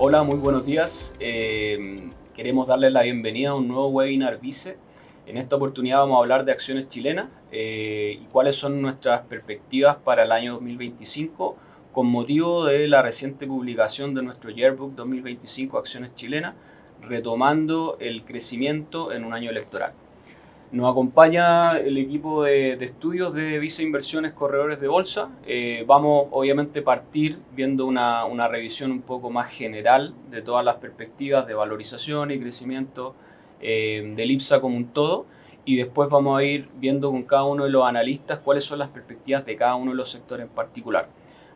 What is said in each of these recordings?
Hola, muy buenos días. Queremos darles la bienvenida a un nuevo webinar Vice. En esta oportunidad vamos a hablar de acciones chilenas y cuáles son nuestras perspectivas para el año 2025 con motivo de la reciente publicación de nuestro Yearbook 2025 Acciones Chilenas, retomando el crecimiento en un año electoral. Nos acompaña el equipo de estudios de Vice Inversiones Corredores de Bolsa. Vamos obviamente a partir viendo una revisión un poco más general de todas las perspectivas de valorización y crecimiento del IPSA como un todo, y después vamos a ir viendo con cada uno de los analistas cuáles son las perspectivas de cada uno de los sectores en particular.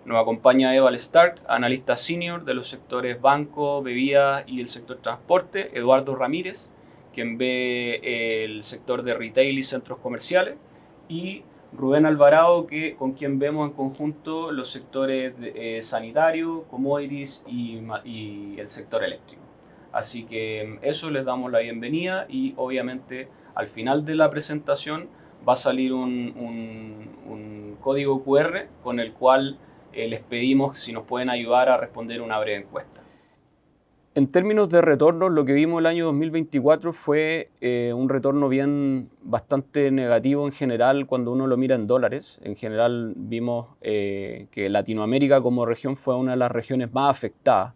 Nos acompaña Eval Stark, analista senior de los sectores banco, bebidas y el sector transporte, Eduardo Ramírez, quien ve el sector de retail y centros comerciales, y Rubén Alvarado, con quien vemos en conjunto los sectores sanitario, commodities y el sector eléctrico. Así que eso, les damos la bienvenida y obviamente al final de la presentación va a salir un código QR con el cual les pedimos si nos pueden ayudar a responder una breve encuesta. En términos de retorno, lo que vimos el año 2024 fue un retorno bastante negativo en general cuando uno lo mira en dólares. En general vimos que Latinoamérica como región fue una de las regiones más afectadas,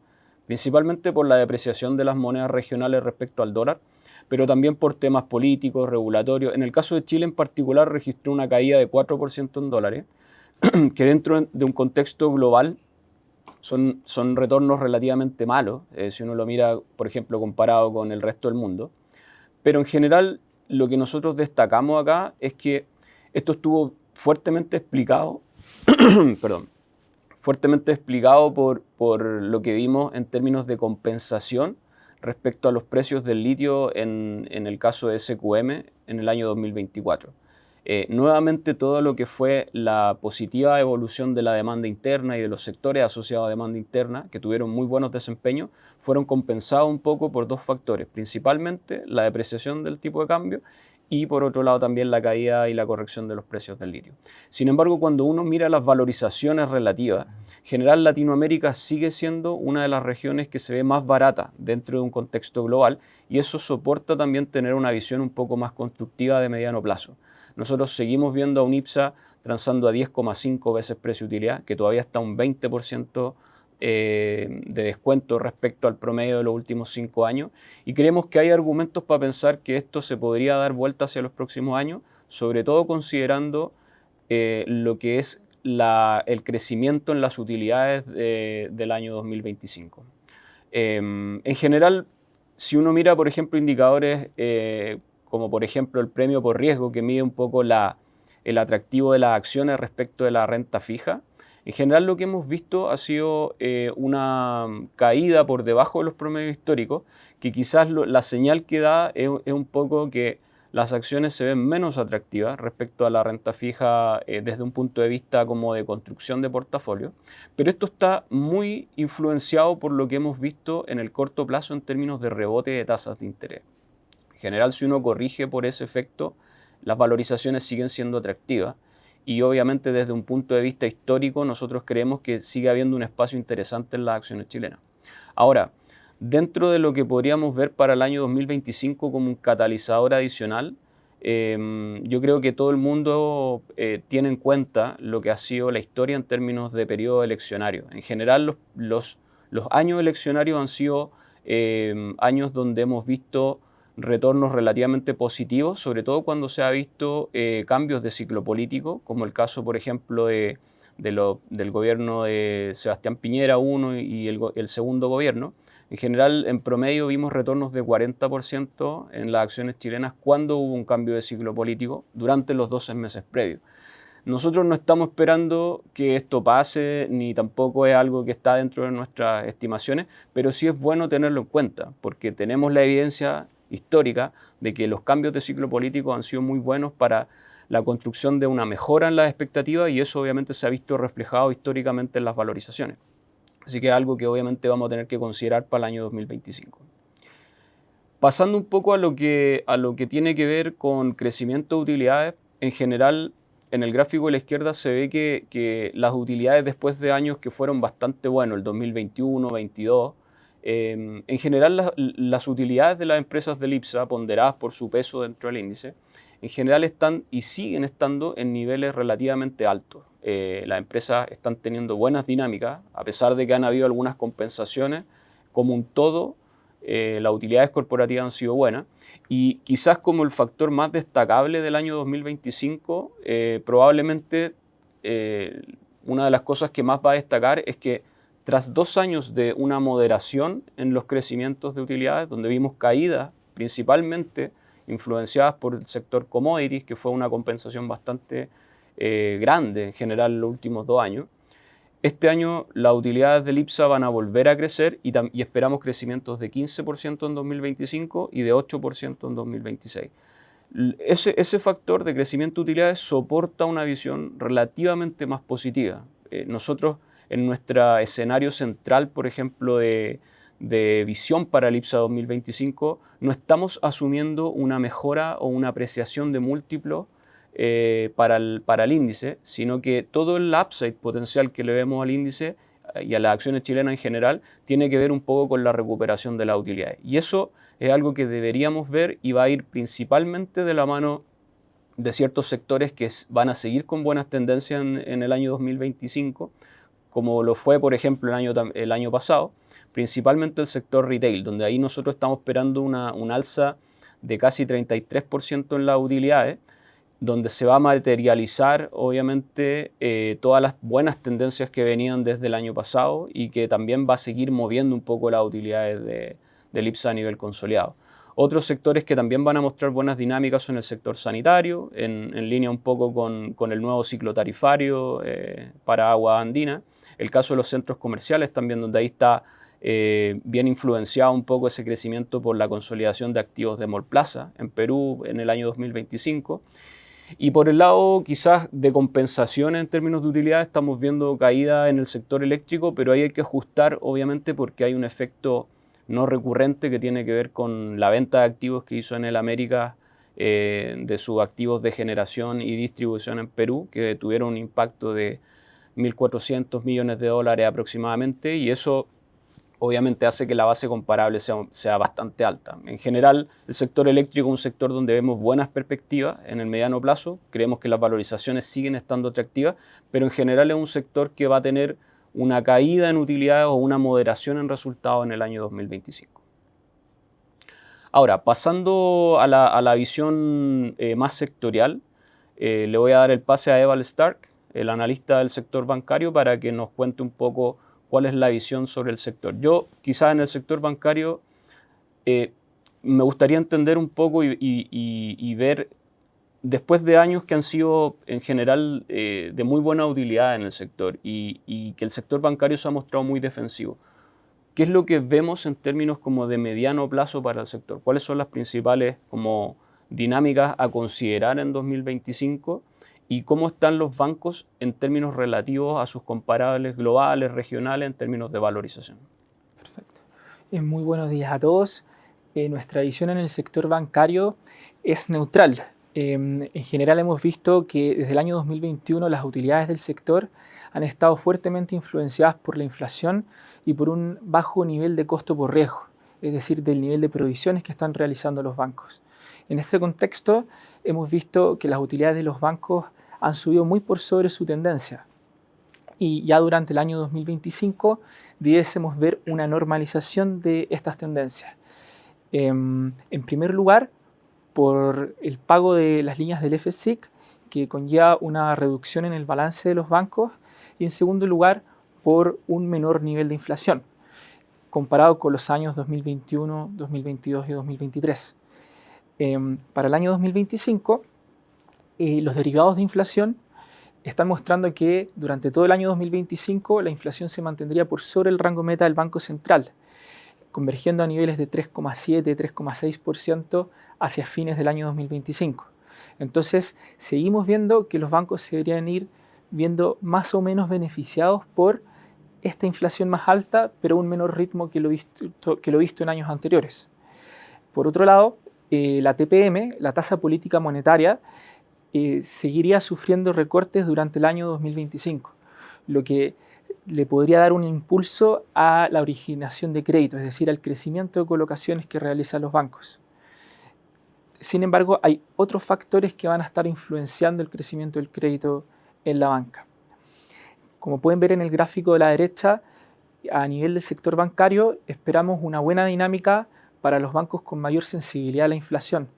principalmente por la depreciación de las monedas regionales respecto al dólar, pero también por temas políticos, regulatorios. En el caso de Chile en particular registró una caída de 4% en dólares, que dentro de un contexto global son retornos relativamente malos, si uno lo mira, por ejemplo, comparado con el resto del mundo. Pero en general, lo que nosotros destacamos acá es que esto estuvo fuertemente explicado, fuertemente explicado por lo que vimos en términos de compensación respecto a los precios del litio en el caso de SQM en el año 2024. Nuevamente todo lo que fue la positiva evolución de la demanda interna y de los sectores asociados a demanda interna, que tuvieron muy buenos desempeños, fueron compensados un poco por dos factores, principalmente la depreciación del tipo de cambio y por otro lado también la caída y la corrección de los precios del litio. Sin embargo, cuando uno mira las valorizaciones relativas, en general Latinoamérica sigue siendo una de las regiones que se ve más barata dentro de un contexto global, y eso soporta también tener una visión un poco más constructiva de mediano plazo. Nosotros seguimos viendo a un IPSA transando a 10,5 veces precio-utilidad, que todavía está un 20% de descuento respecto al promedio de los últimos 5 años, y creemos que hay argumentos para pensar que esto se podría dar vuelta hacia los próximos años, sobre todo considerando lo que es el crecimiento en las utilidades del año 2025. En general, si uno mira, por ejemplo, indicadores como por ejemplo el premio por riesgo, que mide un poco el atractivo de las acciones respecto de la renta fija, en general lo que hemos visto ha sido una caída por debajo de los promedios históricos, que quizás la señal que da es un poco que las acciones se ven menos atractivas respecto a la renta fija desde un punto de vista como de construcción de portafolio, pero esto está muy influenciado por lo que hemos visto en el corto plazo en términos de rebote de tasas de interés. En general, si uno corrige por ese efecto, las valorizaciones siguen siendo atractivas, y obviamente desde un punto de vista histórico nosotros creemos que sigue habiendo un espacio interesante en las acciones chilenas. Ahora, dentro de lo que podríamos ver para el año 2025 como un catalizador adicional, yo creo que todo el mundo tiene en cuenta lo que ha sido la historia en términos de periodo eleccionario. En general, los Los años eleccionarios han sido años donde hemos visto retornos relativamente positivos, sobre todo cuando se ha visto cambios de ciclo político, como el caso, por ejemplo, del gobierno de Sebastián Piñera y el segundo gobierno. En general, en promedio, vimos retornos de 40% en las acciones chilenas cuando hubo un cambio de ciclo político durante los 12 meses previos. Nosotros no estamos esperando que esto pase, ni tampoco es algo que está dentro de nuestras estimaciones, pero sí es bueno tenerlo en cuenta, porque tenemos la evidencia histórica de que los cambios de ciclo político han sido muy buenos para la construcción de una mejora en las expectativas, y eso obviamente se ha visto reflejado históricamente en las valorizaciones. Así que es algo que obviamente vamos a tener que considerar para el año 2025. Pasando un poco a lo que tiene que ver con crecimiento de utilidades, en general, en el gráfico de la izquierda se ve que las utilidades después de años que fueron bastante buenos, el 2021, 2022, en general las utilidades de las empresas del IPSA, ponderadas por su peso dentro del índice, en general están y siguen estando en niveles relativamente altos. Las empresas están teniendo buenas dinámicas, a pesar de que han habido algunas compensaciones. Como un todo, las utilidades corporativas han sido buenas, y quizás como el factor más destacable del año 2025, probablemente una de las cosas que más va a destacar es que tras 2 años de una moderación en los crecimientos de utilidades, donde vimos caídas principalmente influenciadas por el sector commodities, que fue una compensación bastante grande en general en los últimos 2 años, este año las utilidades del IPSA van a volver a crecer y esperamos crecimientos de 15% en 2025 y de 8% en 2026. Ese factor de crecimiento de utilidades soporta una visión relativamente más positiva. Nosotros en nuestro escenario central, por ejemplo, de visión para el IPSA 2025, no estamos asumiendo una mejora o una apreciación de múltiplos para el índice, sino que todo el upside potencial que le vemos al índice y a las acciones chilenas en general tiene que ver un poco con la recuperación de las utilidades. Y eso es algo que deberíamos ver y va a ir principalmente de la mano de ciertos sectores que van a seguir con buenas tendencias en el año 2025, como lo fue, por ejemplo, el año pasado, principalmente el sector retail, donde ahí nosotros estamos esperando un alza de casi 33% en las utilidades, donde se va a materializar, obviamente, todas las buenas tendencias que venían desde el año pasado y que también va a seguir moviendo un poco las utilidades del IPSA a nivel consolidado. Otros sectores que también van a mostrar buenas dinámicas son el sector sanitario, en línea un poco con el nuevo ciclo tarifario para agua andina. El caso de los centros comerciales también, donde ahí está bien influenciado un poco ese crecimiento por la consolidación de activos de Mallplaza en Perú en el año 2025. Y por el lado quizás de compensación en términos de utilidad, estamos viendo caída en el sector eléctrico, pero ahí hay que ajustar obviamente porque hay un efecto no recurrente que tiene que ver con la venta de activos que hizo Enel Américas de sus activos de generación y distribución en Perú, que tuvieron un impacto de 1.400 millones de dólares aproximadamente, y eso obviamente hace que la base comparable sea bastante alta. En general, el sector eléctrico es un sector donde vemos buenas perspectivas en el mediano plazo, creemos que las valorizaciones siguen estando atractivas, pero en general es un sector que va a tener una caída en utilidades o una moderación en resultados en el año 2025. Ahora, pasando a la visión más sectorial, le voy a dar el pase a Evald Stark, el analista del sector bancario, para que nos cuente un poco cuál es la visión sobre el sector. Yo, quizás en el sector bancario, me gustaría entender un poco y ver, después de años que han sido en general de muy buena utilidad en el sector y que el sector bancario se ha mostrado muy defensivo, ¿qué es lo que vemos en términos como de mediano plazo para el sector? ¿Cuáles son las principales como dinámicas a considerar en 2025? ¿Y cómo están los bancos en términos relativos a sus comparables globales, regionales, en términos de valorización? Perfecto. Muy buenos días a todos. Nuestra visión en el sector bancario es neutral. En general hemos visto que desde el año 2021 las utilidades del sector han estado fuertemente influenciadas por la inflación y por un bajo nivel de costo por riesgo, es decir, del nivel de provisiones que están realizando los bancos. En este contexto hemos visto que las utilidades de los bancos han subido muy por sobre su tendencia. y ya durante el año 2025 debiésemos ver una normalización de estas tendencias. En primer lugar, por el pago de las líneas del FSIC, que conlleva una reducción en el balance de los bancos, y en segundo lugar, por un menor nivel de inflación, comparado con los años 2021, 2022 y 2023. Para el año 2025, los derivados de inflación están mostrando que durante todo el año 2025 la inflación se mantendría por sobre el rango meta del Banco Central, convergiendo a niveles de 3,7-3,6% hacia fines del año 2025. Entonces, seguimos viendo que los bancos se deberían ir viendo más o menos beneficiados por esta inflación más alta, pero a un menor ritmo que lo visto en años anteriores. Por otro lado, la TPM, la tasa política monetaria, seguiría sufriendo recortes durante el año 2025, lo que le podría dar un impulso a la originación de crédito, es decir, al crecimiento de colocaciones que realizan los bancos. Sin embargo, hay otros factores que van a estar influenciando el crecimiento del crédito en la banca. Como pueden ver en el gráfico de la derecha, a nivel del sector bancario esperamos una buena dinámica para los bancos con mayor sensibilidad a la inflación,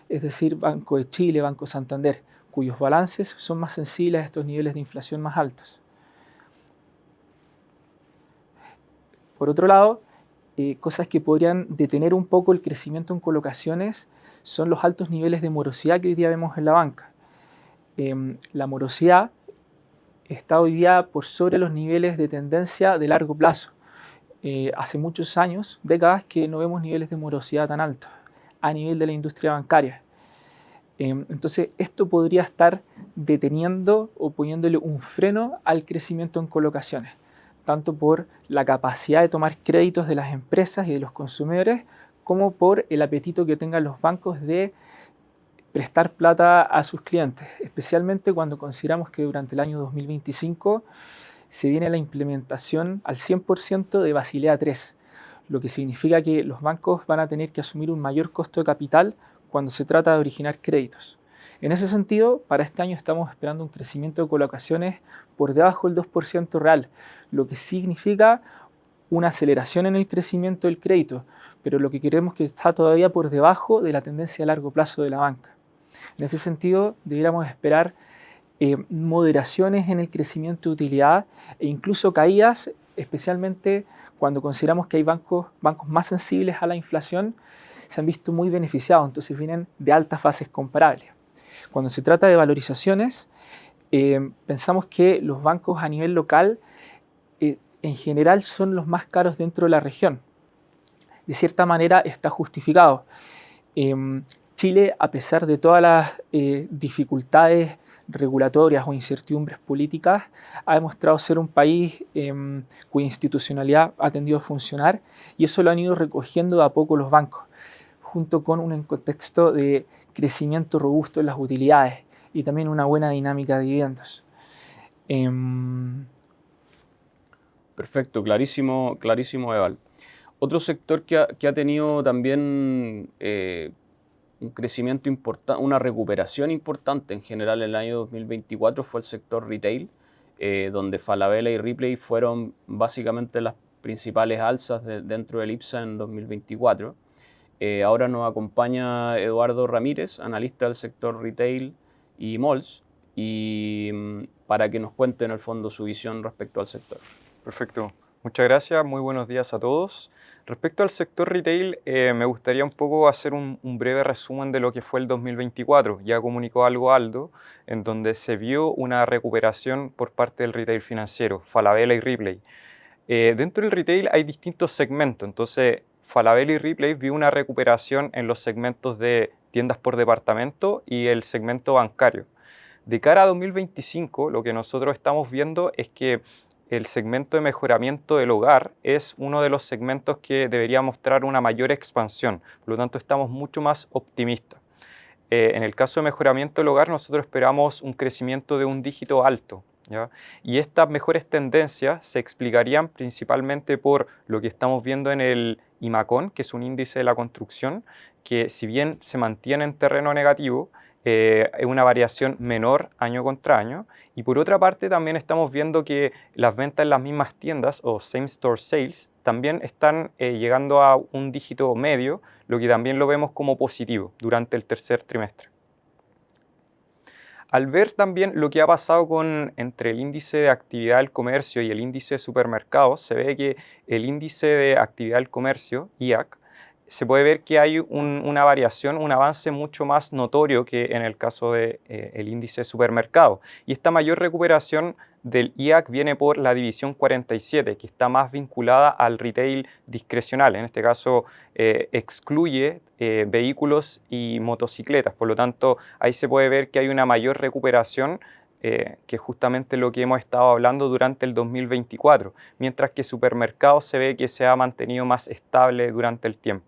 es decir, Banco de Chile, Banco Santander, cuyos balances son más sensibles a estos niveles de inflación más altos. Por otro lado, cosas que podrían detener un poco el crecimiento en colocaciones son los altos niveles de morosidad que hoy día vemos en la banca. La morosidad está hoy día por sobre los niveles de tendencia de largo plazo. Hace muchos años, décadas, que no vemos niveles de morosidad tan altos a nivel de la industria bancaria. Entonces, esto podría estar deteniendo o poniéndole un freno al crecimiento en colocaciones, tanto por la capacidad de tomar créditos de las empresas y de los consumidores, como por el apetito que tengan los bancos de prestar plata a sus clientes, especialmente cuando consideramos que durante el año 2025 se viene la implementación al 100% de Basilea III, lo que significa que los bancos van a tener que asumir un mayor costo de capital cuando se trata de originar créditos. En ese sentido, para este año estamos esperando un crecimiento de colocaciones por debajo del 2% real, lo que significa una aceleración en el crecimiento del crédito, pero lo que queremos es que está todavía por debajo de la tendencia a largo plazo de la banca. En ese sentido, deberíamos esperar moderaciones en el crecimiento de utilidad e incluso caídas, especialmente cuando consideramos que hay bancos más sensibles a la inflación, se han visto muy beneficiados, entonces vienen de altas fases comparables. Cuando se trata de valorizaciones, pensamos que los bancos a nivel local en general son los más caros dentro de la región. De cierta manera está justificado. Chile, a pesar de todas las dificultades regulatorias o incertidumbres políticas, ha demostrado ser un país cuya institucionalidad ha tendido a funcionar, y eso lo han ido recogiendo de a poco los bancos, junto con un contexto de crecimiento robusto en las utilidades y también una buena dinámica de dividendos. Perfecto, clarísimo, Eval. Otro sector que ha tenido también un crecimiento importante, una recuperación importante en general en el año 2024 fue el sector retail, donde Falabella y Ripley fueron básicamente las principales alzas dentro del IPSA en 2024. Ahora nos acompaña Eduardo Ramírez, analista del sector retail y malls, y para que nos cuente en el fondo su visión respecto al sector. Perfecto. Muchas gracias. Muy buenos días a todos. Respecto al sector retail, me gustaría un poco hacer un breve resumen de lo que fue el 2024. Ya comunicó algo Aldo, en donde se vio una recuperación por parte del retail financiero, Falabella y Ripley. Dentro del retail hay distintos segmentos, entonces Falabella y Ripley vio una recuperación en los segmentos de tiendas por departamento y el segmento bancario. De cara a 2025, lo que nosotros estamos viendo es que el segmento de mejoramiento del hogar es uno de los segmentos que debería mostrar una mayor expansión, por lo tanto estamos mucho más optimistas. En el caso de mejoramiento del hogar, nosotros esperamos un crecimiento de un dígito alto, ¿ya? Y estas mejores tendencias se explicarían principalmente por lo que estamos viendo en el IMACON, que es un índice de la construcción, que si bien se mantiene en terreno negativo, una variación menor año contra año. Y por otra parte también estamos viendo que las ventas en las mismas tiendas o same store sales también están llegando a un dígito medio, lo que también lo vemos como positivo durante el tercer trimestre. Al ver también lo que ha pasado entre el índice de actividad del comercio y el índice de supermercados, se ve que el índice de actividad del comercio, IAC, se puede ver que hay una variación, un avance mucho más notorio que en el caso del índice de supermercado. Y esta mayor recuperación del IAC viene por la división 47, que está más vinculada al retail discrecional. En este caso, excluye vehículos y motocicletas. Por lo tanto, ahí se puede ver que hay una mayor recuperación, que es justamente lo que hemos estado hablando durante el 2024, mientras que supermercados se ve que se ha mantenido más estable durante el tiempo.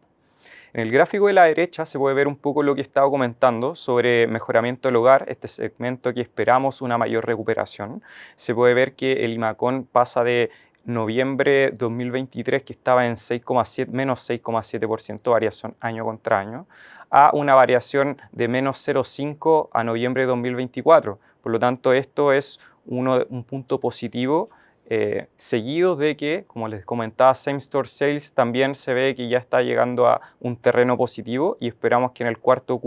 En el gráfico de la derecha se puede ver un poco lo que he estado comentando sobre mejoramiento del hogar, este segmento que esperamos una mayor recuperación. Se puede ver que el IMACON pasa de noviembre 2023, que estaba en menos 6,7% variación año contra año, a una variación de menos 0,5% a noviembre de 2024. Por lo tanto, esto es un punto positivo, seguido de que, como les comentaba, Same Store Sales también se ve que ya está llegando a un terreno positivo y esperamos que en el cuarto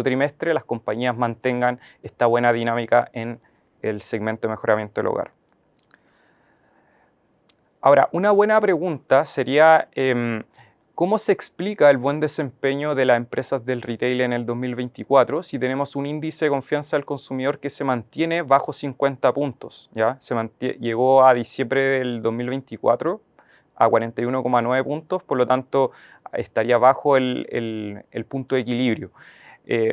trimestre, las compañías mantengan esta buena dinámica en el segmento de mejoramiento del hogar. Ahora, una buena pregunta sería, ¿cómo se explica el buen desempeño de las empresas del retail en el 2024 si tenemos un índice de confianza del consumidor que se mantiene bajo 50 puntos? ¿Ya? Llegó a diciembre del 2024 a 41,9 puntos, por lo tanto estaría bajo el punto de equilibrio.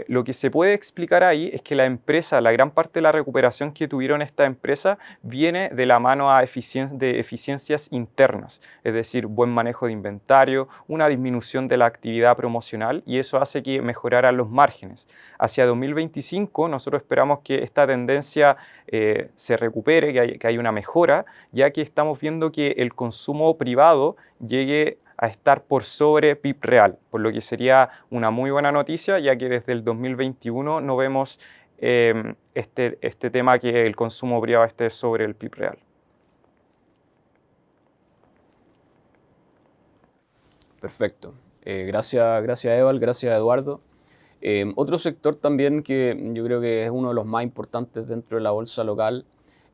Lo que se puede explicar ahí es que la gran parte de la recuperación que tuvieron esta empresa viene de la mano de eficiencias internas, es decir, buen manejo de inventario, una disminución de la actividad promocional, y eso hace que mejoraran los márgenes. Hacia 2025 nosotros esperamos que esta tendencia se recupere, que haya una mejora, ya que estamos viendo que el consumo privado llegue a estar por sobre PIB real, por lo que sería una muy buena noticia, ya que desde el 2021 no vemos este tema que el consumo privado esté sobre el PIB real. Perfecto. Gracias Eval, gracias Eduardo. Otro sector también que yo creo que es uno de los más importantes dentro de la bolsa local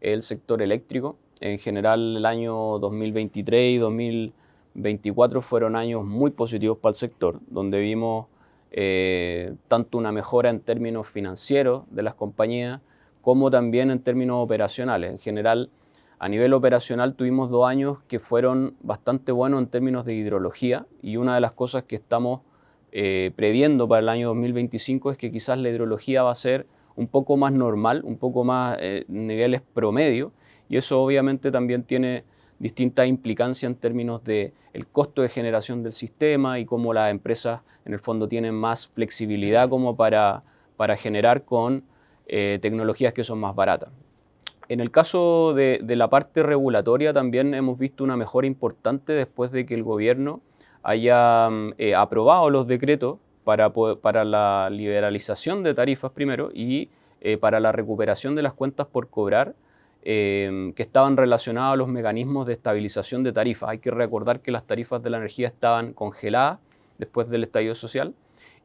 es el sector eléctrico. En general, el año 2023 y 2024 fueron años muy positivos para el sector, donde vimos tanto una mejora en términos financieros de las compañías como también en términos operacionales. En general, a nivel operacional tuvimos 2 años que fueron bastante buenos en términos de hidrología, y una de las cosas que estamos previendo para el año 2025 es que quizás la hidrología va a ser un poco más normal, un poco más niveles promedio, y eso obviamente también tiene distintas implicancias en términos de el costo de generación del sistema y cómo las empresas en el fondo tienen más flexibilidad como para generar con tecnologías que son más baratas. En el caso de la parte regulatoria también hemos visto una mejora importante después de que el gobierno haya aprobado los decretos para la liberalización de tarifas primero y para la recuperación de las cuentas por cobrar, que estaban relacionadas a los mecanismos de estabilización de tarifas. Hay que recordar que las tarifas de la energía estaban congeladas después del estallido social,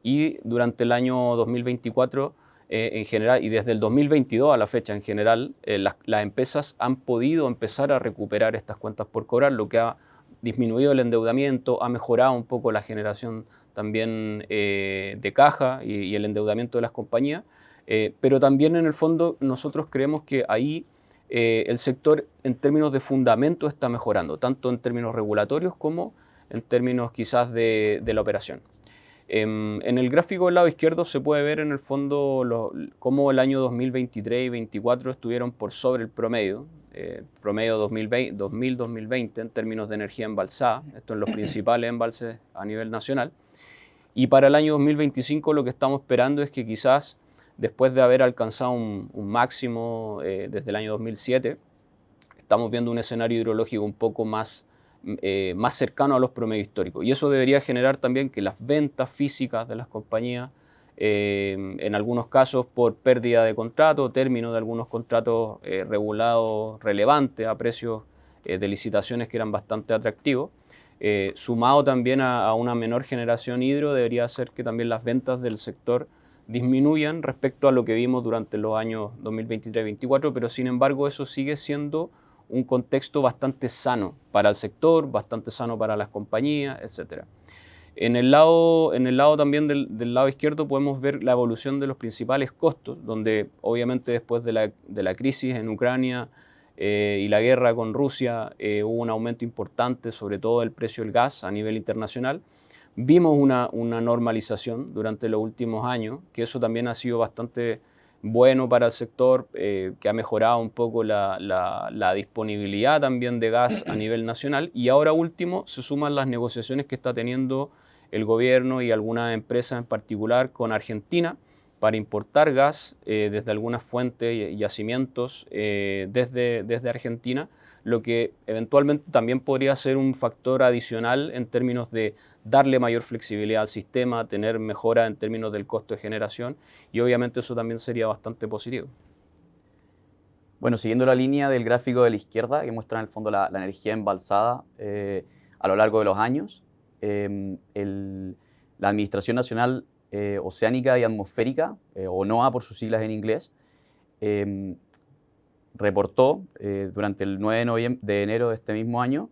y durante el año 2024 en general, y desde el 2022 a la fecha en general, las empresas han podido empezar a recuperar estas cuentas por cobrar, lo que ha disminuido el endeudamiento, ha mejorado un poco la generación también de caja y el endeudamiento de las compañías, pero también en el fondo nosotros creemos que ahí el sector en términos de fundamento está mejorando, tanto en términos regulatorios como en términos quizás de la operación. En el gráfico del lado izquierdo se puede ver en el fondo cómo el año 2023 y 2024 estuvieron por sobre el promedio 2000-2020 en términos de energía embalsada, esto en los principales embalses a nivel nacional. Y para el año 2025 lo que estamos esperando es que quizás después de haber alcanzado un máximo desde el año 2007, estamos viendo un escenario hidrológico un poco más cercano a los promedios históricos. Y eso debería generar también que las ventas físicas de las compañías en algunos casos por pérdida de contrato, término de algunos contratos regulados relevantes a precios de licitaciones que eran bastante atractivos. Sumado también a una menor generación hidro, debería hacer que también las ventas del sector disminuyan respecto a lo que vimos durante los años 2023-2024, pero sin embargo eso sigue siendo un contexto bastante sano para el sector, bastante sano para las compañías, etc. En el lado también del lado izquierdo podemos ver la evolución de los principales costos, donde obviamente después de la crisis en Ucrania y la guerra con Rusia hubo un aumento importante, sobre todo del precio del gas a nivel internacional. Vimos una normalización durante los últimos años, que eso también ha sido bastante bueno para el sector, que ha mejorado un poco la disponibilidad también de gas a nivel nacional. Y ahora último se suman las negociaciones que está teniendo el gobierno y algunas empresas en particular con Argentina para importar gas desde algunas fuentes y yacimientos desde Argentina, lo que eventualmente también podría ser un factor adicional en términos de darle mayor flexibilidad al sistema, tener mejora en términos del costo de generación, y obviamente eso también sería bastante positivo. Bueno, siguiendo la línea del gráfico de la izquierda, que muestra en el fondo la energía embalsada a lo largo de los años, la Administración Nacional Oceánica y Atmosférica, o NOAA por sus siglas en inglés, reportó durante el 9 de enero de este mismo año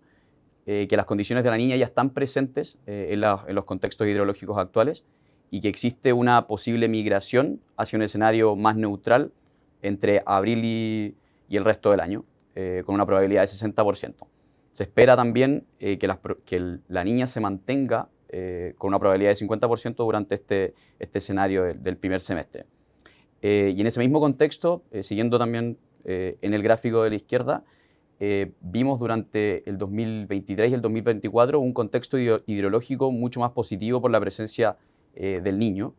que las condiciones de la Niña ya están presentes en los contextos hidrológicos actuales y que existe una posible migración hacia un escenario más neutral entre abril y el resto del año, con una probabilidad de 60%. Se espera también que la Niña se mantenga con una probabilidad de 50% durante este escenario del primer semestre. Y en ese mismo contexto, siguiendo también en el gráfico de la izquierda, vimos durante el 2023 y el 2024 un contexto hidrológico mucho más positivo por la presencia del Niño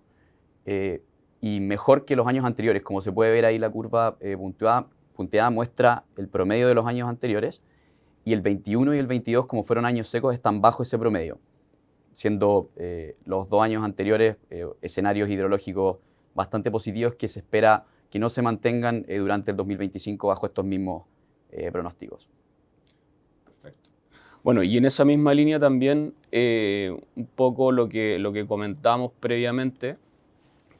y mejor que los años anteriores. Como se puede ver ahí, la curva punteada muestra el promedio de los años anteriores, y el 21 y el 22, como fueron años secos, están bajo ese promedio, siendo los 2 años anteriores escenarios hidrológicos bastante positivos que se espera que no se mantengan durante el 2025 bajo estos mismos pronósticos. Perfecto. Bueno, y en esa misma línea también un poco lo que comentamos previamente,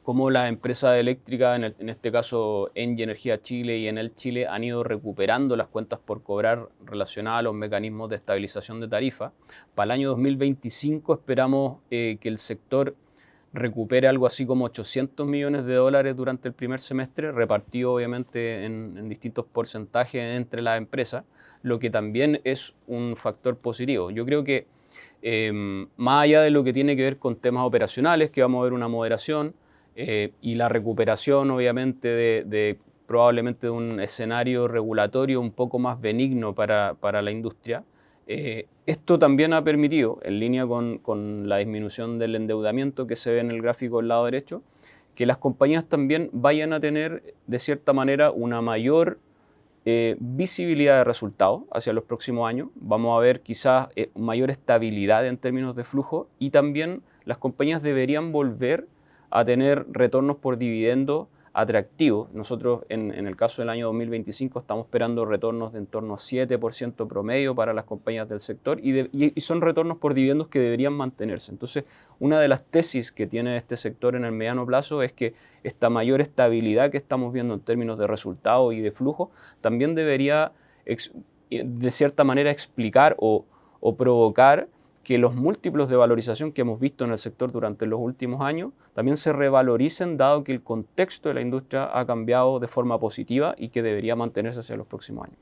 cómo las empresas eléctricas, en este caso Engie Energía Chile y Enel Chile, han ido recuperando las cuentas por cobrar relacionadas a los mecanismos de estabilización de tarifa. Para el año 2025 esperamos que el sector recupere algo así como $800 millones durante el primer semestre, repartido obviamente en distintos porcentajes entre las empresas, lo que también es un factor positivo. Yo creo que más allá de lo que tiene que ver con temas operacionales, que vamos a ver una moderación, y la recuperación obviamente de probablemente de un escenario regulatorio un poco más benigno para la industria, esto también ha permitido, en línea con la disminución del endeudamiento que se ve en el gráfico del lado derecho, que las compañías también vayan a tener de cierta manera una mayor visibilidad de resultados hacia los próximos años. Vamos a ver quizás mayor estabilidad en términos de flujo, y también las compañías deberían volver a tener retornos por dividendos atractivos. Nosotros en el caso del año 2025 estamos esperando retornos de en torno a 7% promedio para las compañías del sector, y son retornos por dividendos que deberían mantenerse. Entonces, una de las tesis que tiene este sector en el mediano plazo es que esta mayor estabilidad que estamos viendo en términos de resultados y de flujo también debería de cierta manera explicar o provocar que los múltiplos de valorización que hemos visto en el sector durante los últimos años también se revaloricen, dado que el contexto de la industria ha cambiado de forma positiva y que debería mantenerse hacia los próximos años.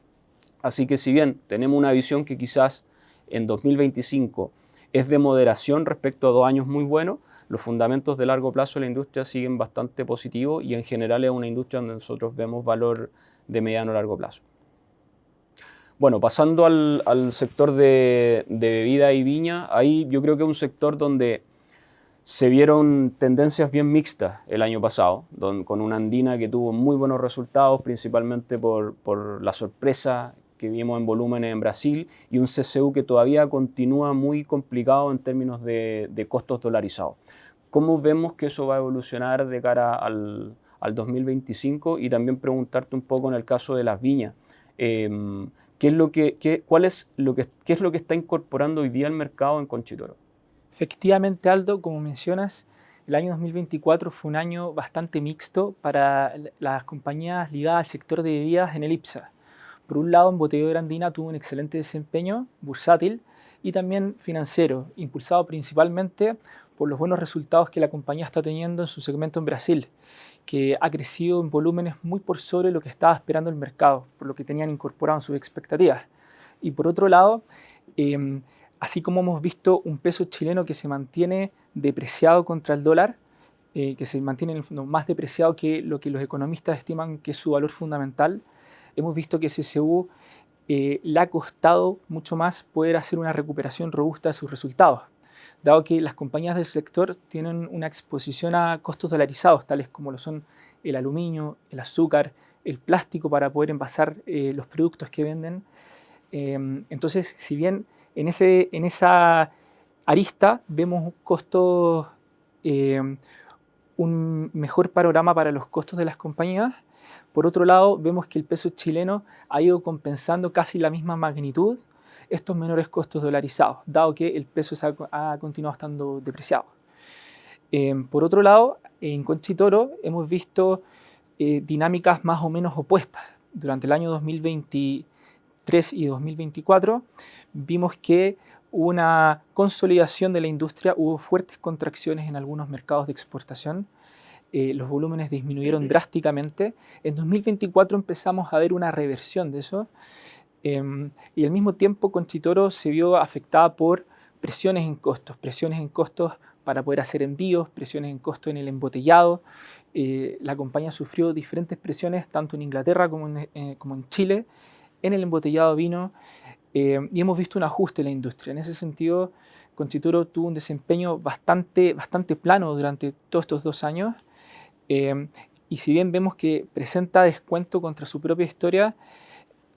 Así que si bien tenemos una visión que quizás en 2025 es de moderación respecto a 2 años muy buenos, los fundamentos de largo plazo de la industria siguen bastante positivos, y en general es una industria donde nosotros vemos valor de mediano a largo plazo. Bueno, pasando al sector de bebida y viña, ahí yo creo que es un sector donde se vieron tendencias bien mixtas el año pasado, con una andina que tuvo muy buenos resultados, principalmente por la sorpresa que vimos en volúmenes en Brasil, y un CCU que todavía continúa muy complicado en términos de costos dolarizados. ¿Cómo vemos que eso va a evolucionar de cara al 2025? Y también preguntarte un poco en el caso de las viñas. ¿Qué es lo que está incorporando hoy día el mercado en Conchitoro? Efectivamente, Aldo, como mencionas, el año 2024 fue un año bastante mixto para las compañías ligadas al sector de bebidas en el IPSA. Por un lado, Embotellado Andina tuvo un excelente desempeño bursátil y también financiero, impulsado principalmente por los buenos resultados que la compañía está teniendo en su segmento en Brasil, que ha crecido en volúmenes muy por sobre lo que estaba esperando el mercado, por lo que tenían incorporado en sus expectativas. Y por otro lado, así como hemos visto un peso chileno que se mantiene depreciado contra el dólar, que se mantiene en el fondo más depreciado que lo que los economistas estiman que es su valor fundamental, hemos visto que CCU le ha costado mucho más poder hacer una recuperación robusta de sus resultados, dado que las compañías del sector tienen una exposición a costos dolarizados, tales como lo son el aluminio, el azúcar, el plástico para poder envasar los productos que venden. Entonces, si bien en esa arista vemos costos, un mejor panorama para los costos de las compañías, por otro lado vemos que el peso chileno ha ido compensando casi la misma magnitud estos menores costos dolarizados, dado que el peso ha continuado estando depreciado. Por otro lado, en Conchitoro hemos visto dinámicas más o menos opuestas. Durante el año 2023 y 2024 vimos que hubo una consolidación de la industria, hubo fuertes contracciones en algunos mercados de exportación, los volúmenes disminuyeron drásticamente. En 2024 empezamos a ver una reversión de eso, y al mismo tiempo Conchitoro se vio afectada por presiones en costos para poder hacer envíos, presiones en costos en el embotellado. La compañía sufrió diferentes presiones tanto en Inglaterra como en Chile en el embotellado de vino, y hemos visto un ajuste en la industria. En ese sentido, Conchitoro tuvo un desempeño bastante plano durante todos estos 2 años, y si bien vemos que presenta descuento contra su propia historia,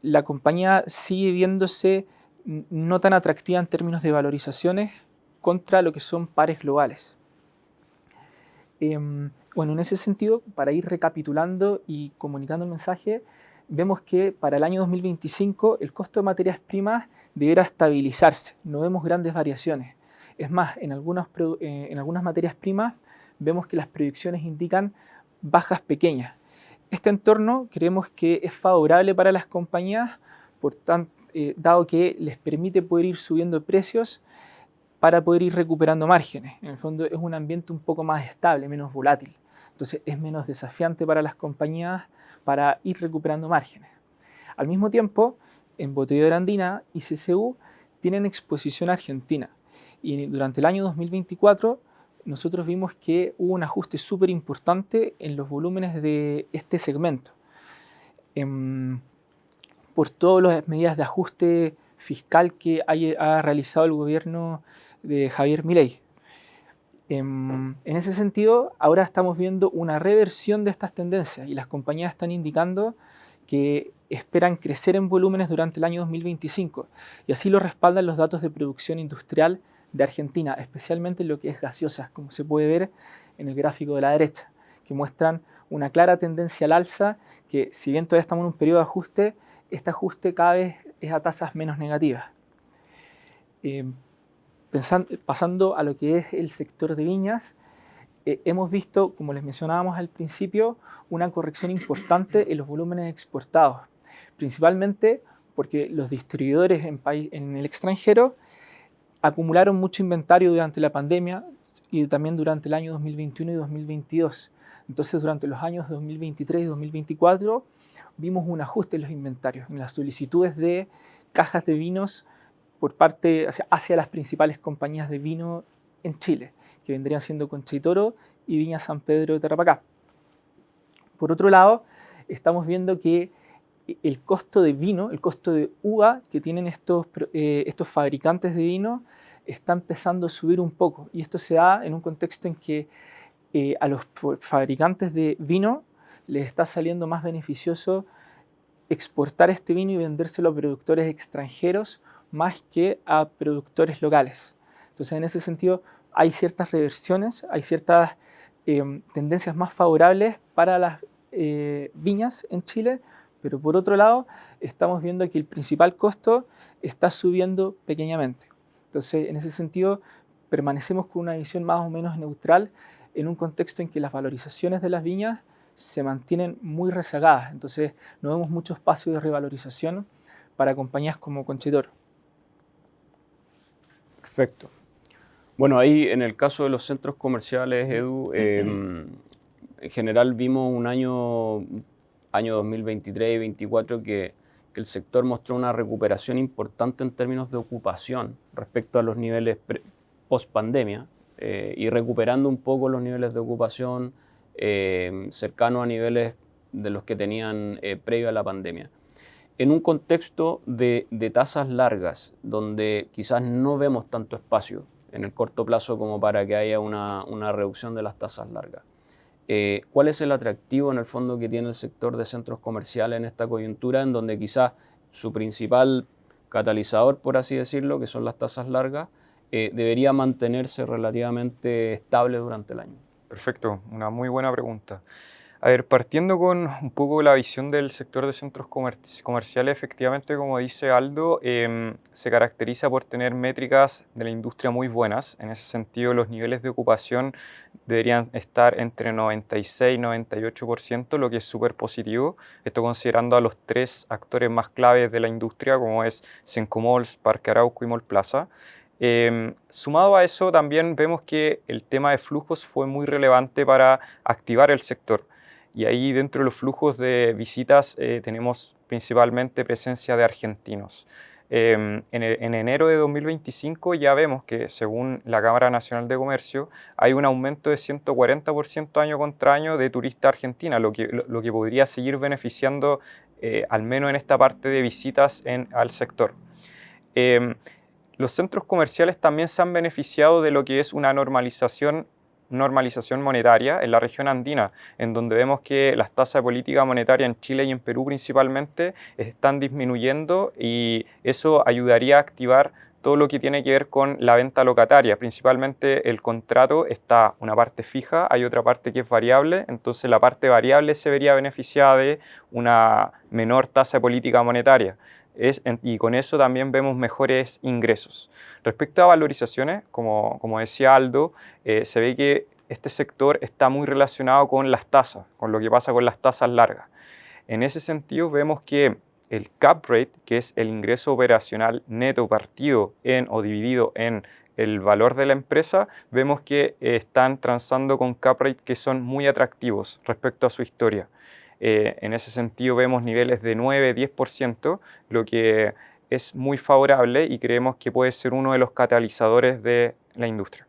la compañía sigue viéndose no tan atractiva en términos de valorizaciones contra lo que son pares globales. Bueno, en ese sentido, para ir recapitulando y comunicando el mensaje, vemos que para el año 2025 el costo de materias primas deberá estabilizarse, no vemos grandes variaciones. Es más, en algunas materias primas vemos que las proyecciones indican bajas pequeñas. Este entorno creemos que es favorable para las compañías, dado que les permite poder ir subiendo precios para poder ir recuperando márgenes. En el fondo es un ambiente un poco más estable, menos volátil. Entonces es menos desafiante para las compañías para ir recuperando márgenes. Al mismo tiempo, Embotellado Andina y CCU tienen exposición a Argentina. Y durante el año 2024 nosotros vimos que hubo un ajuste súper importante en los volúmenes de este segmento. Por todas las medidas de ajuste fiscal que ha realizado el gobierno de Javier Milei. En ese sentido, ahora estamos viendo una reversión de estas tendencias y las compañías están indicando que esperan crecer en volúmenes durante el año 2025, y así lo respaldan los datos de producción industrial de Argentina, especialmente en lo que es gaseosas, como se puede ver en el gráfico de la derecha, que muestran una clara tendencia al alza, que si bien todavía estamos en un periodo de ajuste, este ajuste cada vez es a tasas menos negativas. Pasando a lo que es el sector de viñas, hemos visto, como les mencionábamos al principio, una corrección importante en los volúmenes exportados, principalmente porque los distribuidores en el extranjero acumularon mucho inventario durante la pandemia y también durante el año 2021 y 2022. Entonces, durante los años 2023 y 2024 vimos un ajuste en los inventarios, en las solicitudes de cajas de vinos por parte hacia las principales compañías de vino en Chile, que vendrían siendo Conchitoro y Viña San Pedro de Tarapacá. Por otro lado, estamos viendo que el costo de vino, el costo de uva que tienen estos fabricantes de vino está empezando a subir un poco, y esto se da en un contexto en que a los fabricantes de vino les está saliendo más beneficioso exportar este vino y vendérselo a productores extranjeros más que a productores locales. Entonces, en ese sentido, hay ciertas reversiones, hay ciertas tendencias más favorables para las viñas en Chile, pero por otro lado estamos viendo que el principal costo está subiendo pequeñamente. Entonces, en ese sentido, permanecemos con una visión más o menos neutral en un contexto en que las valorizaciones de las viñas se mantienen muy rezagadas. Entonces, no vemos mucho espacio de revalorización para compañías como Conchetor. Perfecto. Bueno, ahí en el caso de los centros comerciales, Edu, en general vimos un año 2023 y 2024 que el sector mostró una recuperación importante en términos de ocupación respecto a los niveles post-pandemia y recuperando un poco los niveles de ocupación cercanos a niveles de los que tenían previo a la pandemia. En un contexto de tasas largas, donde quizás no vemos tanto espacio en el corto plazo como para que haya una reducción de las tasas largas. ¿Cuál es el atractivo en el fondo que tiene el sector de centros comerciales en esta coyuntura en donde quizás su principal catalizador, por así decirlo, que son las tasas largas, debería mantenerse relativamente estable durante el año? Perfecto, una muy buena pregunta. A ver, partiendo con un poco la visión del sector de centros comerciales, efectivamente, como dice Aldo, se caracteriza por tener métricas de la industria muy buenas. En ese sentido, los niveles de ocupación deberían estar entre 96 y 98%, lo que es súper positivo. Esto considerando a los tres actores más claves de la industria, como es Cenco Malls, Parque Arauco y Mallplaza. Sumado a eso, también vemos que el tema de flujos fue muy relevante para activar el sector. Y ahí dentro de los flujos de visitas tenemos principalmente presencia de argentinos. En enero de 2025 ya vemos que según la Cámara Nacional de Comercio hay un aumento de 140% año contra año de turista argentina, lo que podría seguir beneficiando al menos en esta parte de visitas al sector. Los centros comerciales también se han beneficiado de lo que es una normalización monetaria en la región andina, en donde vemos que las tasas de política monetaria en Chile y en Perú principalmente están disminuyendo y eso ayudaría a activar todo lo que tiene que ver con la venta locataria. Principalmente el contrato está una parte fija, hay otra parte que es variable, entonces la parte variable se vería beneficiada de una menor tasa de política monetaria. Y con eso también vemos mejores ingresos. Respecto a valorizaciones, como decía Aldo, se ve que este sector está muy relacionado con las tasas, con lo que pasa con las tasas largas. En ese sentido vemos que el cap rate, que es el ingreso operacional neto partido o dividido en el valor de la empresa, vemos que están transando con cap rate que son muy atractivos respecto a su historia. En ese sentido vemos niveles de 9-10%, lo que es muy favorable y creemos que puede ser uno de los catalizadores de la industria.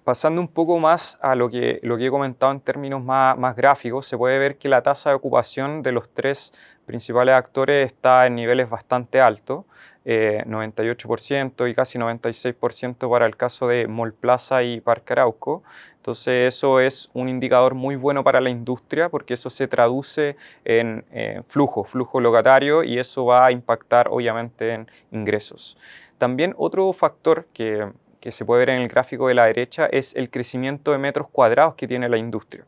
Pasando un poco más a lo que he comentado en términos más gráficos, se puede ver que la tasa de ocupación de los tres principales actores está en niveles bastante altos, 98% y casi 96% para el caso de Mallplaza y Parque Arauco. Entonces eso es un indicador muy bueno para la industria porque eso se traduce en flujo locatario y eso va a impactar obviamente en ingresos. También otro factor que se puede ver en el gráfico de la derecha es el crecimiento de metros cuadrados que tiene la industria.